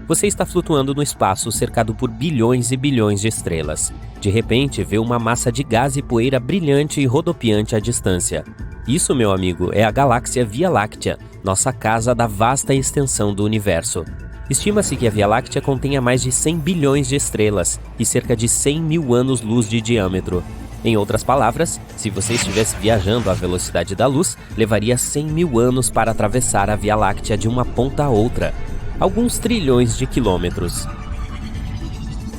Você está flutuando no espaço cercado por bilhões e bilhões de estrelas. De repente, vê uma massa de gás e poeira brilhante e rodopiante à distância. Isso, meu amigo, é a galáxia Via Láctea, nossa casa da vasta extensão do universo. Estima-se que a Via Láctea contenha mais de 100 bilhões de estrelas e cerca de 100 mil anos-luz de diâmetro. Em outras palavras, se você estivesse viajando à velocidade da luz, levaria 100 mil anos para atravessar a Via Láctea de uma ponta a outra. Alguns trilhões de quilômetros.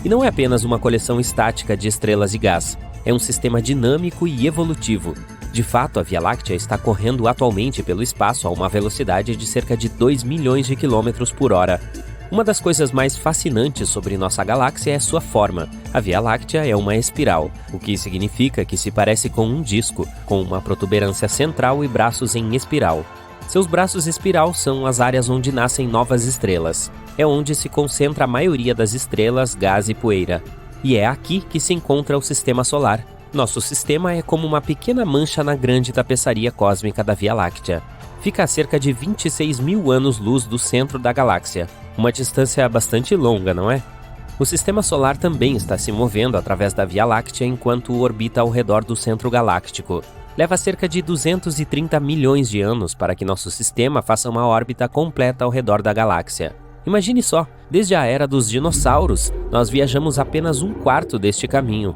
E não é apenas uma coleção estática de estrelas e gás, é um sistema dinâmico e evolutivo. De fato, a Via Láctea está correndo atualmente pelo espaço a uma velocidade de cerca de 2 milhões de quilômetros por hora. Uma das coisas mais fascinantes sobre nossa galáxia é sua forma. A Via Láctea é uma espiral, o que significa que se parece com um disco, com uma protuberância central e braços em espiral. Seus braços espiral são as áreas onde nascem novas estrelas. É onde se concentra a maioria das estrelas, gás e poeira. E é aqui que se encontra o Sistema Solar. Nosso sistema é como uma pequena mancha na grande tapeçaria cósmica da Via Láctea. Fica a cerca de 26 mil anos-luz do centro da galáxia. Uma distância bastante longa, não é? O Sistema Solar também está se movendo através da Via Láctea enquanto orbita ao redor do centro galáctico. Leva cerca de 230 milhões de anos para que nosso sistema faça uma órbita completa ao redor da galáxia. Imagine só, desde a era dos dinossauros, nós viajamos apenas um quarto deste caminho.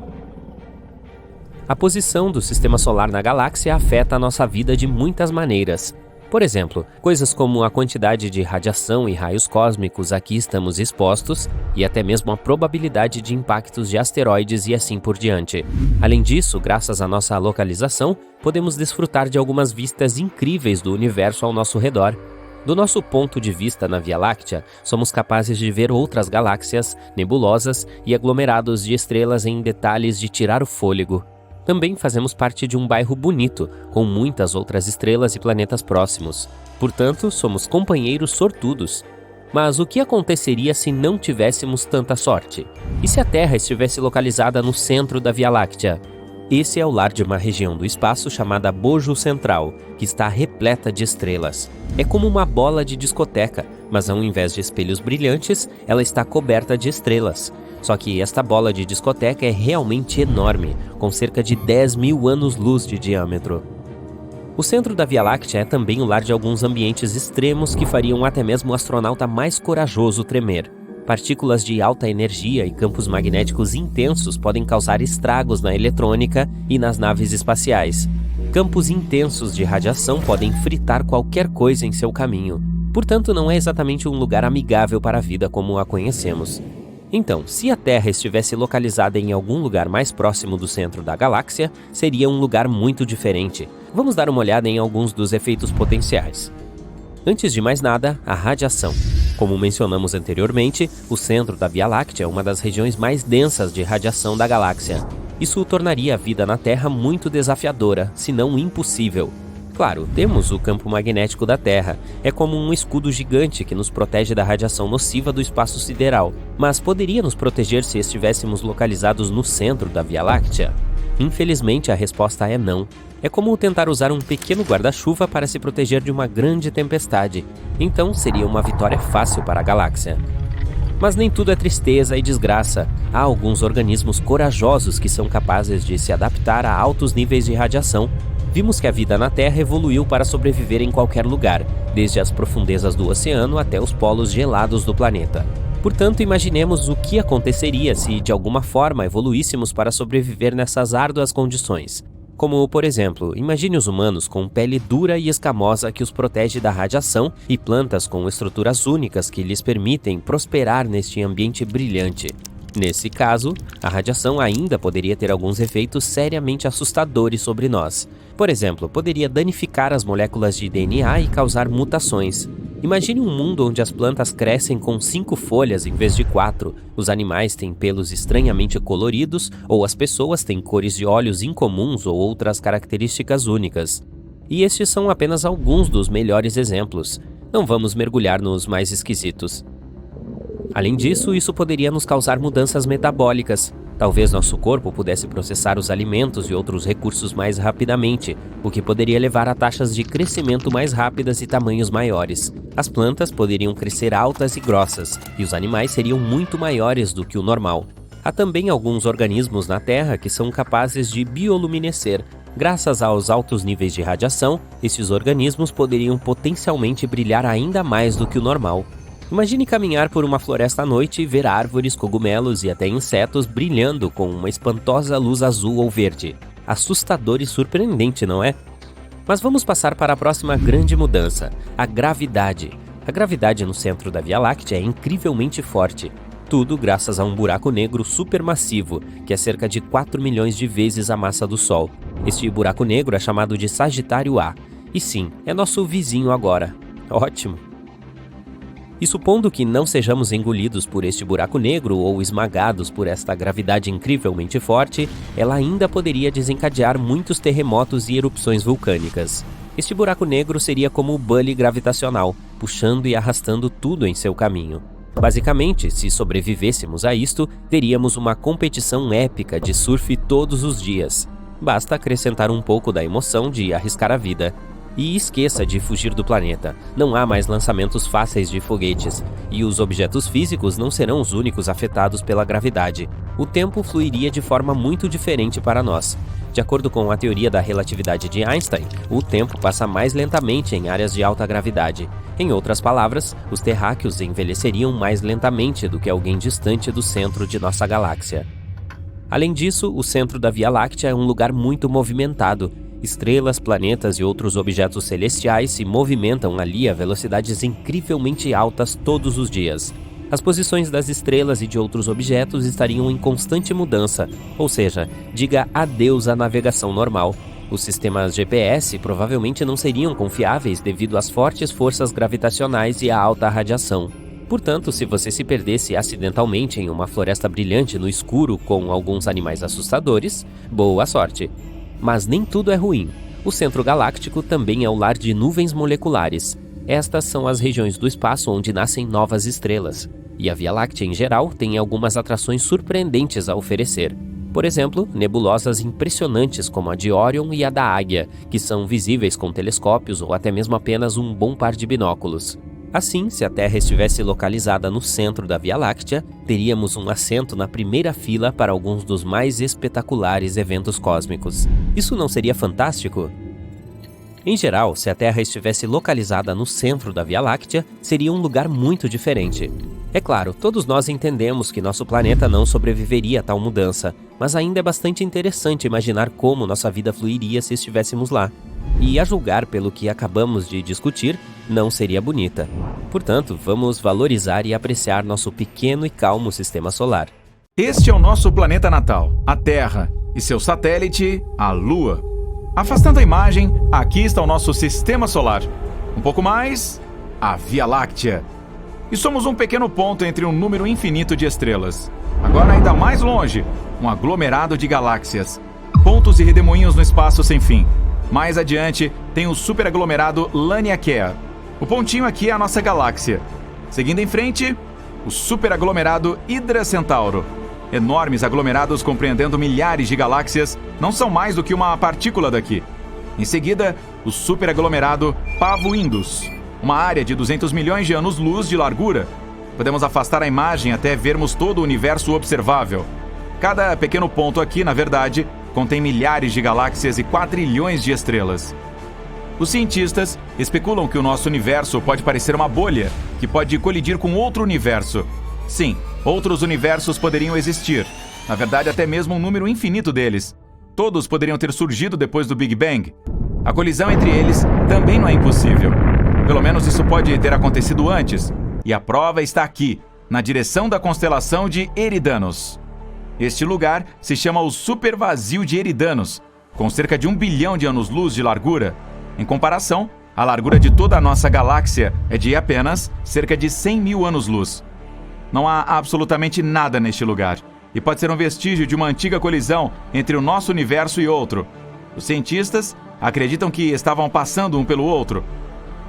A posição do Sistema Solar na galáxia afeta a nossa vida de muitas maneiras. Por exemplo, coisas como a quantidade de radiação e raios cósmicos a que estamos expostos e até mesmo a probabilidade de impactos de asteroides e assim por diante. Além disso, graças à nossa localização, podemos desfrutar de algumas vistas incríveis do universo ao nosso redor. Do nosso ponto de vista na Via Láctea, somos capazes de ver outras galáxias, nebulosas e aglomerados de estrelas em detalhes de tirar o fôlego. Também fazemos parte de um bairro bonito, com muitas outras estrelas e planetas próximos. Portanto, somos companheiros sortudos. Mas o que aconteceria se não tivéssemos tanta sorte? E se a Terra estivesse localizada no centro da Via Láctea? Esse é o lar de uma região do espaço chamada Bojo Central, que está repleta de estrelas. É como uma bola de discoteca, mas ao invés de espelhos brilhantes, ela está coberta de estrelas. Só que esta bola de discoteca é realmente enorme, com cerca de 10 mil anos-luz de diâmetro. O centro da Via Láctea é também o lar de alguns ambientes extremos que fariam até mesmo o astronauta mais corajoso tremer. Partículas de alta energia e campos magnéticos intensos podem causar estragos na eletrônica e nas naves espaciais. Campos intensos de radiação podem fritar qualquer coisa em seu caminho. Portanto, não é exatamente um lugar amigável para a vida como a conhecemos. Então, se a Terra estivesse localizada em algum lugar mais próximo do centro da galáxia, seria um lugar muito diferente. Vamos dar uma olhada em alguns dos efeitos potenciais. Antes de mais nada, a radiação. Como mencionamos anteriormente, o centro da Via Láctea é uma das regiões mais densas de radiação da galáxia. Isso tornaria a vida na Terra muito desafiadora, se não impossível. Claro, temos o campo magnético da Terra. É como um escudo gigante que nos protege da radiação nociva do espaço sideral. Mas poderia nos proteger se estivéssemos localizados no centro da Via Láctea? Infelizmente, a resposta é não. É como tentar usar um pequeno guarda-chuva para se proteger de uma grande tempestade. Então, seria uma vitória fácil para a galáxia. Mas nem tudo é tristeza e desgraça. Há alguns organismos corajosos que são capazes de se adaptar a altos níveis de radiação. Vimos que a vida na Terra evoluiu para sobreviver em qualquer lugar, desde as profundezas do oceano até os polos gelados do planeta. Portanto, imaginemos o que aconteceria se, de alguma forma, evoluíssemos para sobreviver nessas árduas condições. Como, por exemplo, imagine os humanos com pele dura e escamosa que os protege da radiação e plantas com estruturas únicas que lhes permitem prosperar neste ambiente brilhante. Nesse caso, a radiação ainda poderia ter alguns efeitos seriamente assustadores sobre nós. Por exemplo, poderia danificar as moléculas de DNA e causar mutações. Imagine um mundo onde as plantas crescem com 5 folhas em vez de 4, os animais têm pelos estranhamente coloridos ou as pessoas têm cores de olhos incomuns ou outras características únicas. E estes são apenas alguns dos melhores exemplos. Não vamos mergulhar nos mais esquisitos. Além disso, isso poderia nos causar mudanças metabólicas. Talvez nosso corpo pudesse processar os alimentos e outros recursos mais rapidamente, o que poderia levar a taxas de crescimento mais rápidas e tamanhos maiores. As plantas poderiam crescer altas e grossas, e os animais seriam muito maiores do que o normal. Há também alguns organismos na Terra que são capazes de bioluminescer. Graças aos altos níveis de radiação, esses organismos poderiam potencialmente brilhar ainda mais do que o normal. Imagine caminhar por uma floresta à noite e ver árvores, cogumelos e até insetos brilhando com uma espantosa luz azul ou verde. Assustador e surpreendente, não é? Mas vamos passar para a próxima grande mudança, a gravidade. A gravidade no centro da Via Láctea é incrivelmente forte. Tudo graças a um buraco negro supermassivo, que é cerca de 4 milhões de vezes a massa do Sol. Este buraco negro é chamado de Sagitário A. E sim, é nosso vizinho agora. Ótimo! E supondo que não sejamos engolidos por este buraco negro ou esmagados por esta gravidade incrivelmente forte, ela ainda poderia desencadear muitos terremotos e erupções vulcânicas. Este buraco negro seria como o bully gravitacional, puxando e arrastando tudo em seu caminho. Basicamente, se sobrevivêssemos a isto, teríamos uma competição épica de surf todos os dias. Basta acrescentar um pouco da emoção de arriscar a vida. E esqueça de fugir do planeta. Não há mais lançamentos fáceis de foguetes, e os objetos físicos não serão os únicos afetados pela gravidade. O tempo fluiria de forma muito diferente para nós. De acordo com a teoria da relatividade de Einstein, o tempo passa mais lentamente em áreas de alta gravidade. Em outras palavras, os terráqueos envelheceriam mais lentamente do que alguém distante do centro de nossa galáxia. Além disso, o centro da Via Láctea é um lugar muito movimentado. Estrelas, planetas e outros objetos celestiais se movimentam ali a velocidades incrivelmente altas todos os dias. As posições das estrelas e de outros objetos estariam em constante mudança, ou seja, diga adeus à navegação normal. Os sistemas GPS provavelmente não seriam confiáveis devido às fortes forças gravitacionais e à alta radiação. Portanto, se você se perdesse acidentalmente em uma floresta brilhante no escuro com alguns animais assustadores, boa sorte! Mas nem tudo é ruim. O centro galáctico também é o lar de nuvens moleculares. Estas são as regiões do espaço onde nascem novas estrelas. E a Via Láctea, em geral, tem algumas atrações surpreendentes a oferecer. Por exemplo, nebulosas impressionantes como a de Órion e a da Águia, que são visíveis com telescópios ou até mesmo apenas um bom par de binóculos. Assim, se a Terra estivesse localizada no centro da Via Láctea, teríamos um assento na primeira fila para alguns dos mais espetaculares eventos cósmicos. Isso não seria fantástico? Em geral, se a Terra estivesse localizada no centro da Via Láctea, seria um lugar muito diferente. É claro, todos nós entendemos que nosso planeta não sobreviveria a tal mudança, mas ainda é bastante interessante imaginar como nossa vida fluiria se estivéssemos lá. E a julgar pelo que acabamos de discutir, não seria bonita. Portanto, vamos valorizar e apreciar nosso pequeno e calmo sistema solar. Este é o nosso planeta natal, a Terra, e seu satélite, a Lua. Afastando a imagem, aqui está o nosso sistema solar. Um pouco mais, a Via Láctea. E somos um pequeno ponto entre um número infinito de estrelas. Agora ainda mais longe, um aglomerado de galáxias. Pontos e redemoinhos no espaço sem fim. Mais adiante, tem o superaglomerado Laniakea. O pontinho aqui é a nossa galáxia. Seguindo em frente, o superaglomerado Hydra Centauro. Enormes aglomerados compreendendo milhares de galáxias não são mais do que uma partícula daqui. Em seguida, o superaglomerado Pavo Indus, uma área de 200 milhões de anos-luz de largura. Podemos afastar a imagem até vermos todo o universo observável. Cada pequeno ponto aqui, na verdade, contém milhares de galáxias e quadrilhões de estrelas. Os cientistas especulam que o nosso universo pode parecer uma bolha, que pode colidir com outro universo. Sim, outros universos poderiam existir. Na verdade, até mesmo um número infinito deles. Todos poderiam ter surgido depois do Big Bang. A colisão entre eles também não é impossível. Pelo menos isso pode ter acontecido antes. E a prova está aqui, na direção da constelação de Eridanos. Este lugar se chama o Supervazio de Eridanos, com cerca de 1 bilhão de anos-luz de largura. Em comparação, a largura de toda a nossa galáxia é de apenas cerca de 100 mil anos-luz. Não há absolutamente nada neste lugar, e pode ser um vestígio de uma antiga colisão entre o nosso universo e outro. Os cientistas acreditam que estavam passando um pelo outro,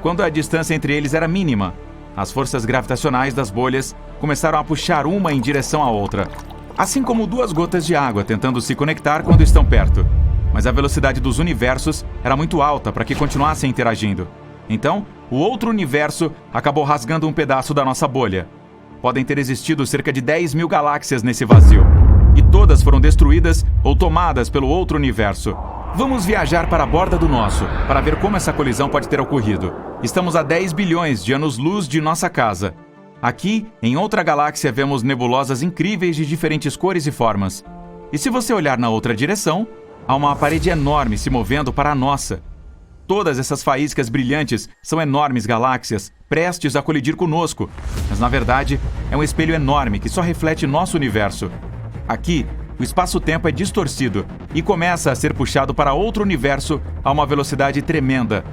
quando a distância entre eles era mínima. As forças gravitacionais das bolhas começaram a puxar uma em direção à outra, assim como duas gotas de água tentando se conectar quando estão perto. Mas a velocidade dos universos era muito alta para que continuassem interagindo. Então, o outro universo acabou rasgando um pedaço da nossa bolha. Podem ter existido cerca de 10.000 galáxias nesse vazio, e todas foram destruídas ou tomadas pelo outro universo. Vamos viajar para a borda do nosso, para ver como essa colisão pode ter ocorrido. Estamos a 10 bilhões de anos-luz de nossa casa. Aqui, em outra galáxia, vemos nebulosas incríveis de diferentes cores e formas. E se você olhar na outra direção, há uma parede enorme se movendo para a nossa. Todas essas faíscas brilhantes são enormes galáxias, prestes a colidir conosco. Mas, na verdade, é um espelho enorme que só reflete nosso universo. Aqui, o espaço-tempo é distorcido e começa a ser puxado para outro universo a uma velocidade tremenda.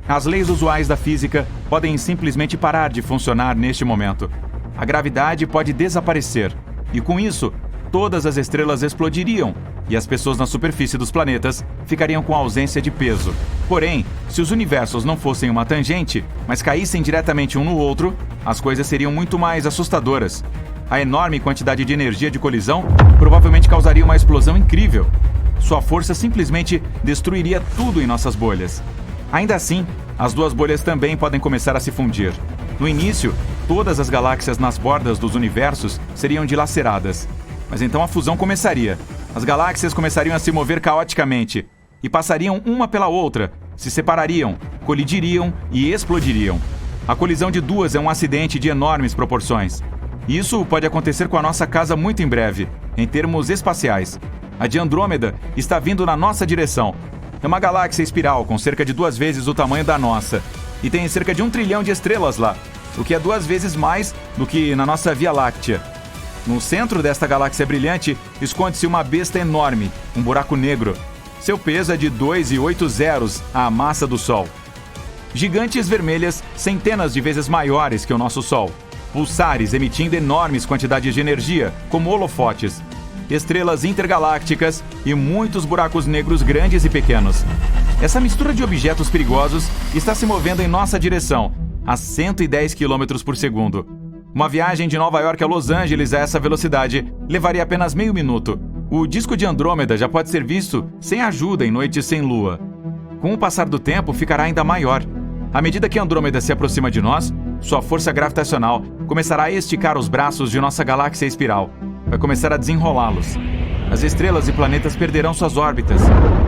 As leis usuais da física podem simplesmente parar de funcionar neste momento. A gravidade pode desaparecer, e com isso, todas as estrelas explodiriam, e as pessoas na superfície dos planetas ficariam com ausência de peso. Porém, se os universos não fossem uma tangente, mas caíssem diretamente um no outro, as coisas seriam muito mais assustadoras. A enorme quantidade de energia de colisão provavelmente causaria uma explosão incrível. Sua força simplesmente destruiria tudo em nossas bolhas. Ainda assim, as duas bolhas também podem começar a se fundir. No início, todas as galáxias nas bordas dos universos seriam dilaceradas. Mas então a fusão começaria. As galáxias começariam a se mover caoticamente e passariam uma pela outra, se separariam, colidiriam e explodiriam. A colisão de duas é um acidente de enormes proporções. Isso pode acontecer com a nossa casa muito em breve, em termos espaciais. A de Andrômeda está vindo na nossa direção. É uma galáxia espiral com cerca de 2 vezes o tamanho da nossa, e tem cerca de 1 trilhão de estrelas lá, o que é 2 vezes mais do que na nossa Via Láctea. No centro desta galáxia brilhante esconde-se uma besta enorme, um buraco negro. Seu peso é de 2,8 zeros à massa do Sol. Gigantes vermelhas centenas de vezes maiores que o nosso Sol. Pulsares emitindo enormes quantidades de energia, como holofotes. Estrelas intergalácticas e muitos buracos negros grandes e pequenos. Essa mistura de objetos perigosos está se movendo em nossa direção, a 110 km por segundo. Uma viagem de Nova York a Los Angeles a essa velocidade levaria apenas meio minuto. O disco de Andrômeda já pode ser visto sem ajuda em noites sem lua. Com o passar do tempo, ficará ainda maior. À medida que Andrômeda se aproxima de nós, sua força gravitacional começará a esticar os braços de nossa galáxia espiral. Vai começar a desenrolá-los. As estrelas e planetas perderão suas órbitas.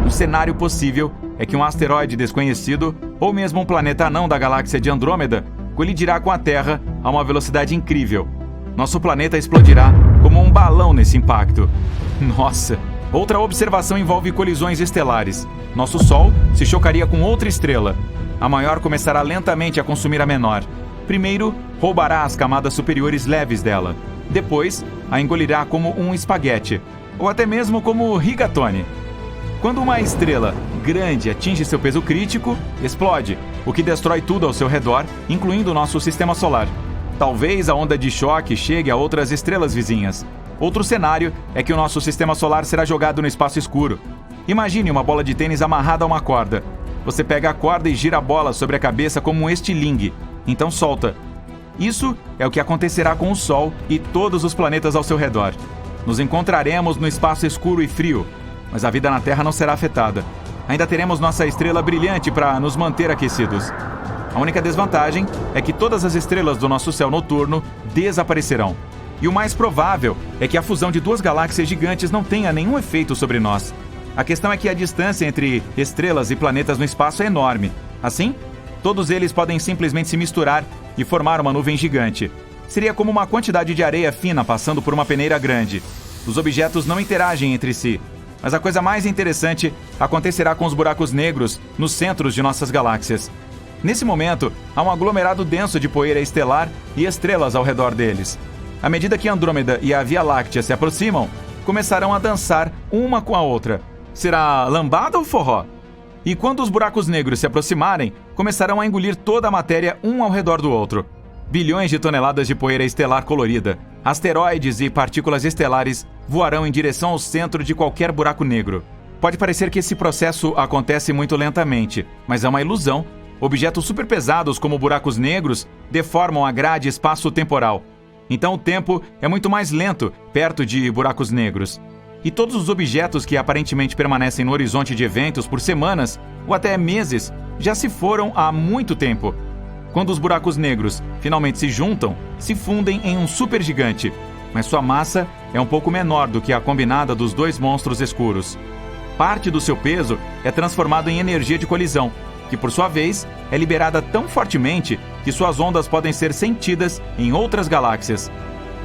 Um cenário possível é que um asteroide desconhecido, ou mesmo um planeta anão da galáxia de Andrômeda, colidirá com a Terra a uma velocidade incrível. Nosso planeta explodirá como um balão nesse impacto. Nossa! Outra observação envolve colisões estelares. Nosso Sol se chocaria com outra estrela. A maior começará lentamente a consumir a menor. Primeiro, roubará as camadas superiores leves dela. Depois, a engolirá como um espaguete, ou até mesmo como rigatone. Quando uma estrela grande atinge seu peso crítico, explode, o que destrói tudo ao seu redor, incluindo o nosso sistema solar. Talvez a onda de choque chegue a outras estrelas vizinhas. Outro cenário é que o nosso sistema solar será jogado no espaço escuro. Imagine uma bola de tênis amarrada a uma corda. Você pega a corda e gira a bola sobre a cabeça como um estilingue. Então solta. Isso é o que acontecerá com o Sol e todos os planetas ao seu redor. Nos encontraremos no espaço escuro e frio, mas a vida na Terra não será afetada. Ainda teremos nossa estrela brilhante para nos manter aquecidos. A única desvantagem é que todas as estrelas do nosso céu noturno desaparecerão. E o mais provável é que a fusão de 2 galáxias gigantes não tenha nenhum efeito sobre nós. A questão é que a distância entre estrelas e planetas no espaço é enorme. Assim, todos eles podem simplesmente se misturar e formar uma nuvem gigante. Seria como uma quantidade de areia fina passando por uma peneira grande. Os objetos não interagem entre si. Mas a coisa mais interessante acontecerá com os buracos negros nos centros de nossas galáxias. Nesse momento, há um aglomerado denso de poeira estelar e estrelas ao redor deles. À medida que Andrômeda e a Via Láctea se aproximam, começarão a dançar uma com a outra. Será lambada ou forró? E quando os buracos negros se aproximarem, começarão a engolir toda a matéria um ao redor do outro. Bilhões de toneladas de poeira estelar colorida, asteroides e partículas estelares voarão em direção ao centro de qualquer buraco negro. Pode parecer que esse processo acontece muito lentamente, mas é uma ilusão. Objetos superpesados como buracos negros deformam a grade espaço-temporal. Então o tempo é muito mais lento perto de buracos negros. E todos os objetos que aparentemente permanecem no horizonte de eventos por semanas ou até meses já se foram há muito tempo. Quando os buracos negros finalmente se juntam, se fundem em um supergigante, mas sua massa é um pouco menor do que a combinada dos dois monstros escuros. Parte do seu peso é transformado em energia de colisão, que por sua vez é liberada tão fortemente que suas ondas podem ser sentidas em outras galáxias.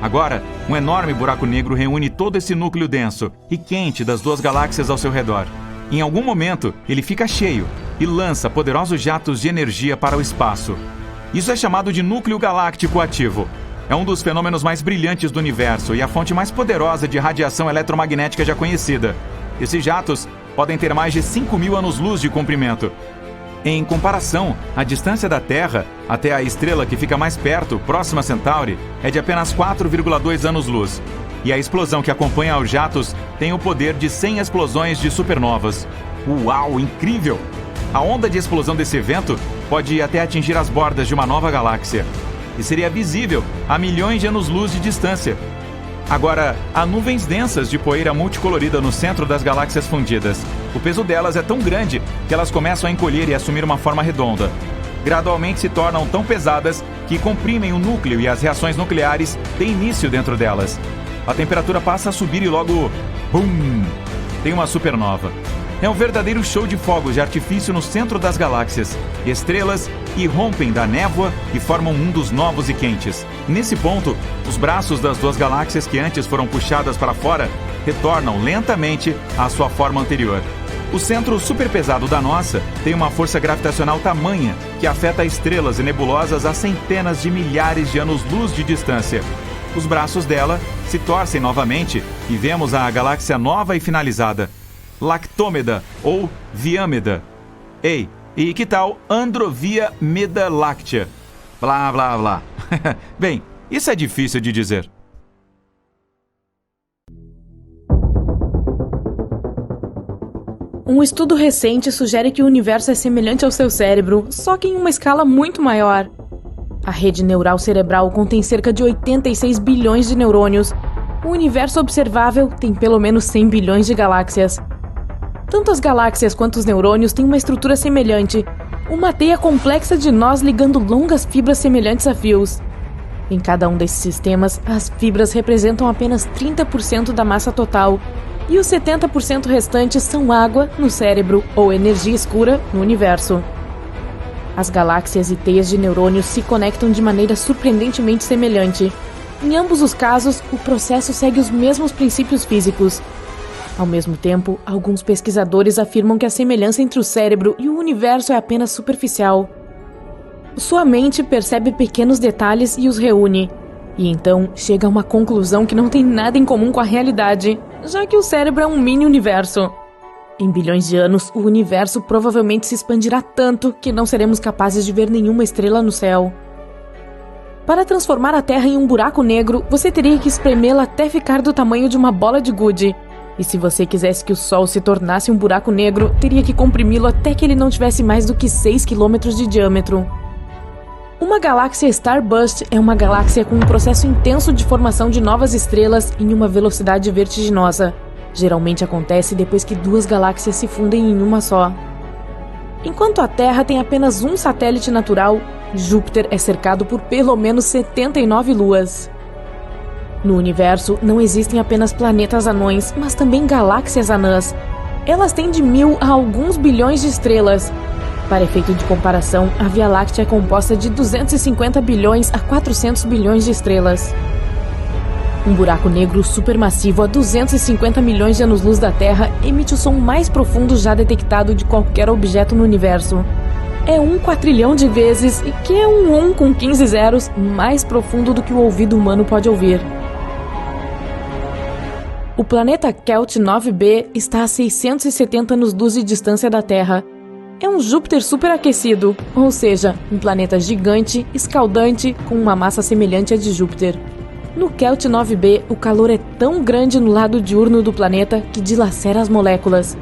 Agora, um enorme buraco negro reúne todo esse núcleo denso e quente das duas galáxias ao seu redor. Em algum momento, ele fica cheio e lança poderosos jatos de energia para o espaço. Isso é chamado de núcleo galáctico ativo. É um dos fenômenos mais brilhantes do universo e a fonte mais poderosa de radiação eletromagnética já conhecida. Esses jatos podem ter mais de 5.000 anos-luz de comprimento. Em comparação, a distância da Terra até a estrela que fica mais perto, próxima a Centauri, é de apenas 4,2 anos-luz. E a explosão que acompanha os jatos tem o poder de 100 explosões de supernovas. Uau, incrível! A onda de explosão desse evento pode até atingir as bordas de uma nova galáxia. E seria visível a milhões de anos-luz de distância. Agora, há nuvens densas de poeira multicolorida no centro das galáxias fundidas. O peso delas é tão grande que elas começam a encolher e assumir uma forma redonda. Gradualmente se tornam tão pesadas que comprimem o núcleo e as reações nucleares têm início dentro delas. A temperatura passa a subir e logo... BUM! Tem uma supernova. É um verdadeiro show de fogos de artifício no centro das galáxias. Estrelas irrompem da névoa e formam mundos novos e quentes. Nesse ponto, os braços das duas galáxias que antes foram puxadas para fora retornam lentamente à sua forma anterior. O centro superpesado da nossa tem uma força gravitacional tamanha que afeta estrelas e nebulosas a centenas de milhares de anos-luz de distância. Os braços dela se torcem novamente e vemos a galáxia nova e finalizada. Lactômeda ou Viâmeda. Ei, e que tal Androvia Meda Láctea? Blá, blá, blá. Bem, isso é difícil de dizer. Um estudo recente sugere que o universo é semelhante ao seu cérebro, só que em uma escala muito maior. A rede neural cerebral contém cerca de 86 bilhões de neurônios. O universo observável tem pelo menos 100 bilhões de galáxias. Tanto as galáxias quanto os neurônios têm uma estrutura semelhante, uma teia complexa de nós ligando longas fibras semelhantes a fios. Em cada um desses sistemas, as fibras representam apenas 30% da massa total, e os 70% restantes são água no cérebro ou energia escura no universo. As galáxias e teias de neurônios se conectam de maneira surpreendentemente semelhante. Em ambos os casos, o processo segue os mesmos princípios físicos. Ao mesmo tempo, alguns pesquisadores afirmam que a semelhança entre o cérebro e o universo é apenas superficial. Sua mente percebe pequenos detalhes e os reúne, e então chega a uma conclusão que não tem nada em comum com a realidade, já que o cérebro é um mini-universo. Em bilhões de anos, o universo provavelmente se expandirá tanto que não seremos capazes de ver nenhuma estrela no céu. Para transformar a Terra em um buraco negro, você teria que espremê-la até ficar do tamanho de uma bola de gude. E se você quisesse que o Sol se tornasse um buraco negro, teria que comprimi-lo até que ele não tivesse mais do que 6 km de diâmetro. Uma galáxia starburst é uma galáxia com um processo intenso de formação de novas estrelas em uma velocidade vertiginosa. Geralmente acontece depois que duas galáxias se fundem em uma só. Enquanto a Terra tem apenas um satélite natural, Júpiter é cercado por pelo menos 79 luas. No universo, não existem apenas planetas anões, mas também galáxias anãs. Elas têm de 1.000 a alguns bilhões de estrelas. Para efeito de comparação, a Via Láctea é composta de 250 bilhões a 400 bilhões de estrelas. Um buraco negro supermassivo a 250 milhões de anos-luz da Terra emite o som mais profundo já detectado de qualquer objeto no universo. É 1 quatrilhão de vezes, e que é um 1 com 15 zeros, mais profundo do que o ouvido humano pode ouvir. O planeta Kelt 9b está a 670 anos-luz de distância da Terra. É um Júpiter superaquecido, ou seja, um planeta gigante, escaldante, com uma massa semelhante à de Júpiter. No Kelt 9b, o calor é tão grande no lado diurno do planeta que dilacera as moléculas.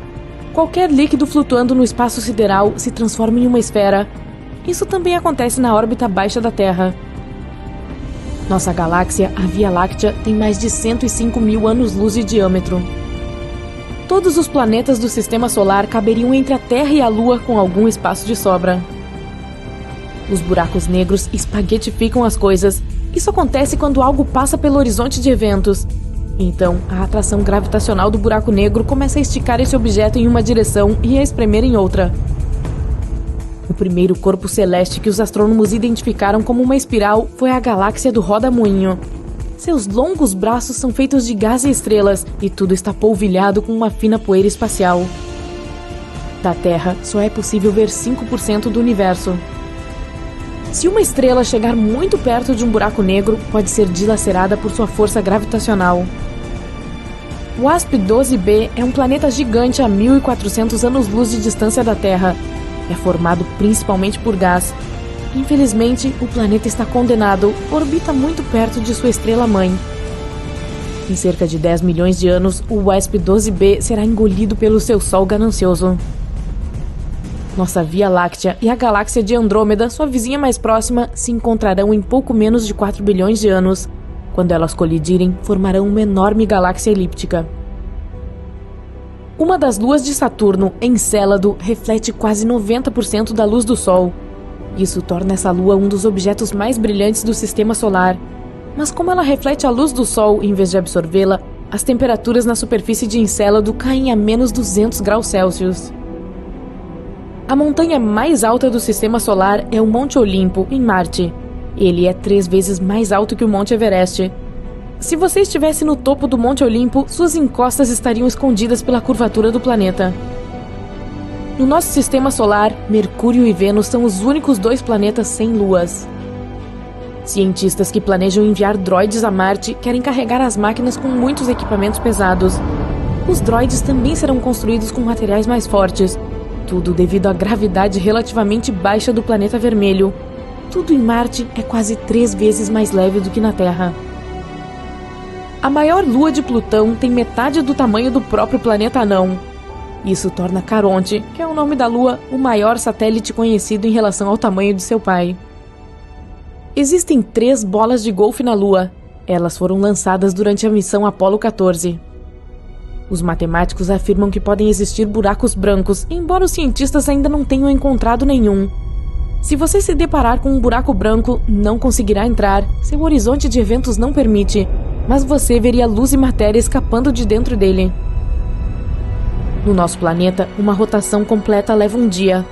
Qualquer líquido flutuando no espaço sideral se transforma em uma esfera. Isso também acontece na órbita baixa da Terra. Nossa galáxia, a Via Láctea, tem mais de 105 mil anos-luz de diâmetro. Todos os planetas do Sistema Solar caberiam entre a Terra e a Lua com algum espaço de sobra. Os buracos negros espaguetificam as coisas. Isso acontece quando algo passa pelo horizonte de eventos. Então, a atração gravitacional do buraco negro começa a esticar esse objeto em uma direção e a espremer em outra. O primeiro corpo celeste que os astrônomos identificaram como uma espiral foi a galáxia do Roda-Moinho. Seus longos braços são feitos de gás e estrelas, e tudo está polvilhado com uma fina poeira espacial. Da Terra, só é possível ver 5% do universo. Se uma estrela chegar muito perto de um buraco negro, pode ser dilacerada por sua força gravitacional. O WASP-12b é um planeta gigante a 1.400 anos-luz de distância da Terra. É formado principalmente por gás. Infelizmente, o planeta está condenado, orbita muito perto de sua estrela-mãe. Em cerca de 10 milhões de anos, o WASP-12b será engolido pelo seu Sol ganancioso. Nossa Via Láctea e a galáxia de Andrômeda, sua vizinha mais próxima, se encontrarão em pouco menos de 4 bilhões de anos. Quando elas colidirem, formarão uma enorme galáxia elíptica. Uma das luas de Saturno, Encélado, reflete quase 90% da luz do Sol. Isso torna essa lua um dos objetos mais brilhantes do Sistema Solar. Mas como ela reflete a luz do Sol em vez de absorvê-la, as temperaturas na superfície de Encélado caem a menos 200 graus Celsius. A montanha mais alta do Sistema Solar é o Monte Olimpo, em Marte. Ele é 3 vezes mais alto que o Monte Everest. Se você estivesse no topo do Monte Olimpo, suas encostas estariam escondidas pela curvatura do planeta. No nosso Sistema Solar, Mercúrio e Vênus são os únicos 2 planetas sem luas. Cientistas que planejam enviar droides a Marte querem carregar as máquinas com muitos equipamentos pesados. Os droides também serão construídos com materiais mais fortes. Tudo devido à gravidade relativamente baixa do planeta vermelho. Tudo em Marte é quase 3 vezes mais leve do que na Terra. A maior lua de Plutão tem metade do tamanho do próprio planeta anão. Isso torna Caronte, que é o nome da Lua, o maior satélite conhecido em relação ao tamanho de seu pai. Existem 3 bolas de golfe na Lua. Elas foram lançadas durante a missão Apollo 14. Os matemáticos afirmam que podem existir buracos brancos, embora os cientistas ainda não tenham encontrado nenhum. Se você se deparar com um buraco branco, não conseguirá entrar, seu horizonte de eventos não permite, mas você veria luz e matéria escapando de dentro dele. No nosso planeta, uma rotação completa leva um dia.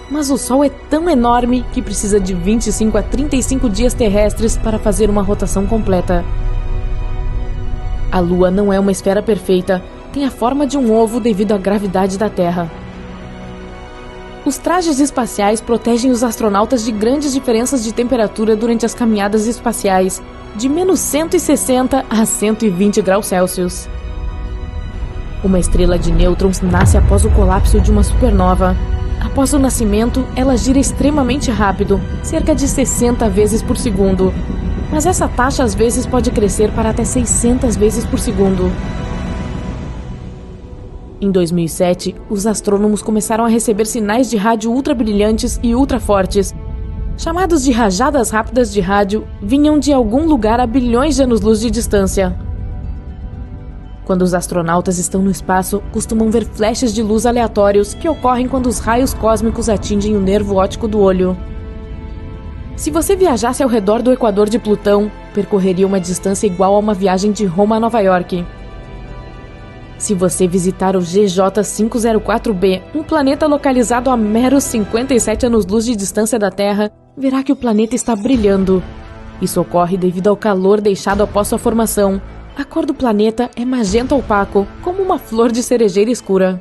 Mas o Sol é tão enorme que precisa de 25 a 35 dias terrestres para fazer uma rotação completa. A Lua não é uma esfera perfeita, tem a forma de um ovo devido à gravidade da Terra. Os trajes espaciais protegem os astronautas de grandes diferenças de temperatura durante as caminhadas espaciais, de menos 160 a 120 graus Celsius. Uma estrela de nêutrons nasce após o colapso de uma supernova. Após o nascimento, ela gira extremamente rápido, cerca de 60 vezes por segundo. Mas essa taxa às vezes pode crescer para até 600 vezes por segundo. Em 2007, os astrônomos começaram a receber sinais de rádio ultrabrilhantes e ultrafortes. Chamados de rajadas rápidas de rádio, vinham de algum lugar a bilhões de anos-luz de distância. Quando os astronautas estão no espaço, costumam ver flashes de luz aleatórios que ocorrem quando os raios cósmicos atingem o nervo óptico do olho. Se você viajasse ao redor do equador de Plutão, percorreria uma distância igual a uma viagem de Roma a Nova York. Se você visitar o GJ504b, um planeta localizado a meros 57 anos-luz de distância da Terra, verá que o planeta está brilhando. Isso ocorre devido ao calor deixado após sua formação. A cor do planeta é magenta opaco, como uma flor de cerejeira escura.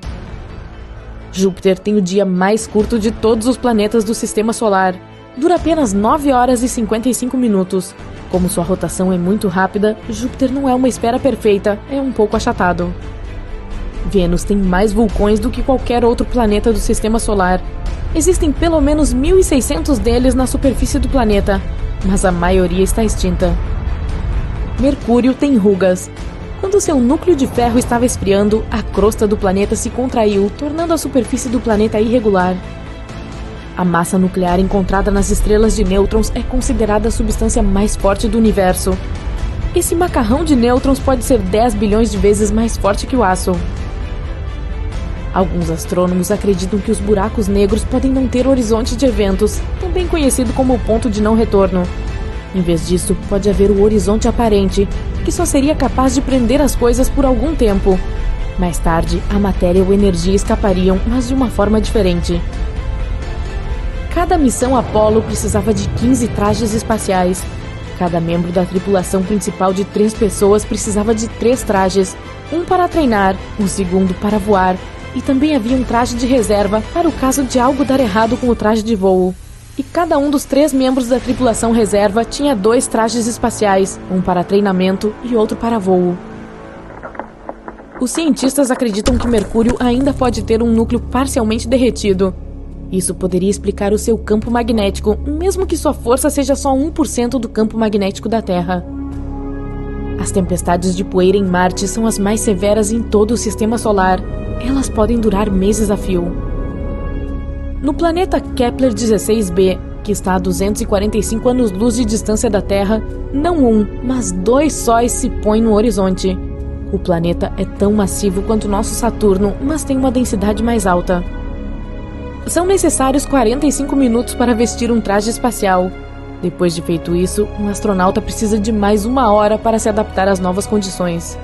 Júpiter tem o dia mais curto de todos os planetas do Sistema Solar. Dura apenas 9 horas e 55 minutos. Como sua rotação é muito rápida, Júpiter não é uma esfera perfeita, é um pouco achatado. Vênus tem mais vulcões do que qualquer outro planeta do Sistema Solar. Existem pelo menos 1.600 deles na superfície do planeta, mas a maioria está extinta. Mercúrio tem rugas. Quando seu núcleo de ferro estava esfriando, a crosta do planeta se contraiu, tornando a superfície do planeta irregular. A massa nuclear encontrada nas estrelas de nêutrons é considerada a substância mais forte do universo. Esse macarrão de nêutrons pode ser 10 bilhões de vezes mais forte que o aço. Alguns astrônomos acreditam que os buracos negros podem não ter horizonte de eventos, também conhecido como ponto de não retorno. Em vez disso, pode haver o horizonte aparente, que só seria capaz de prender as coisas por algum tempo. Mais tarde, a matéria ou energia escapariam, mas de uma forma diferente. Cada missão Apollo precisava de 15 trajes espaciais. Cada membro da tripulação principal de 3 pessoas precisava de 3 trajes, um para treinar, um segundo para voar, e também havia um traje de reserva para o caso de algo dar errado com o traje de voo. E cada um dos 3 membros da tripulação reserva tinha 2 trajes espaciais, um para treinamento e outro para voo. Os cientistas acreditam que Mercúrio ainda pode ter um núcleo parcialmente derretido. Isso poderia explicar o seu campo magnético, mesmo que sua força seja só 1% do campo magnético da Terra. As tempestades de poeira em Marte são as mais severas em todo o Sistema Solar. Elas podem durar meses a fio. No planeta Kepler-16b, que está a 245 anos-luz de distância da Terra, não um, mas 2 sóis se põem no horizonte. O planeta é tão massivo quanto nosso Saturno, mas tem uma densidade mais alta. São necessários 45 minutos para vestir um traje espacial. Depois de feito isso, um astronauta precisa de mais 1 hora para se adaptar às novas condições.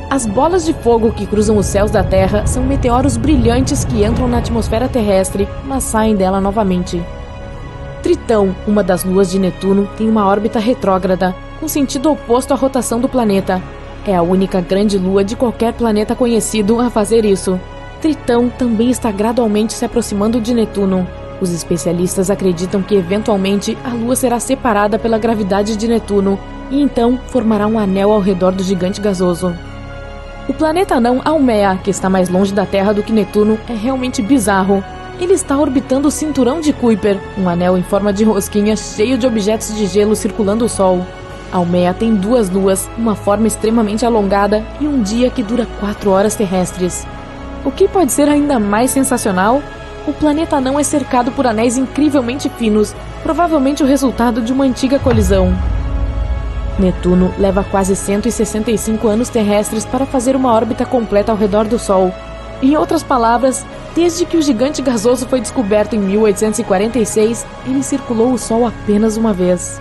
As bolas de fogo que cruzam os céus da Terra são meteoros brilhantes que entram na atmosfera terrestre, mas saem dela novamente. Tritão, uma das luas de Netuno, tem uma órbita retrógrada, com sentido oposto à rotação do planeta. É a única grande lua de qualquer planeta conhecido a fazer isso. Tritão também está gradualmente se aproximando de Netuno. Os especialistas acreditam que eventualmente a Lua será separada pela gravidade de Netuno e então formará um anel ao redor do gigante gasoso. O planeta anão Haumea, que está mais longe da Terra do que Netuno, é realmente bizarro. Ele está orbitando o cinturão de Kuiper, um anel em forma de rosquinha cheio de objetos de gelo circulando o Sol. Haumea tem 2 luas, uma forma extremamente alongada e um dia que dura 4 horas terrestres. O que pode ser ainda mais sensacional? O planeta anão é cercado por anéis incrivelmente finos, provavelmente o resultado de uma antiga colisão. Netuno leva quase 165 anos terrestres para fazer uma órbita completa ao redor do Sol. Em outras palavras, desde que o gigante gasoso foi descoberto em 1846, ele circulou o Sol apenas uma vez.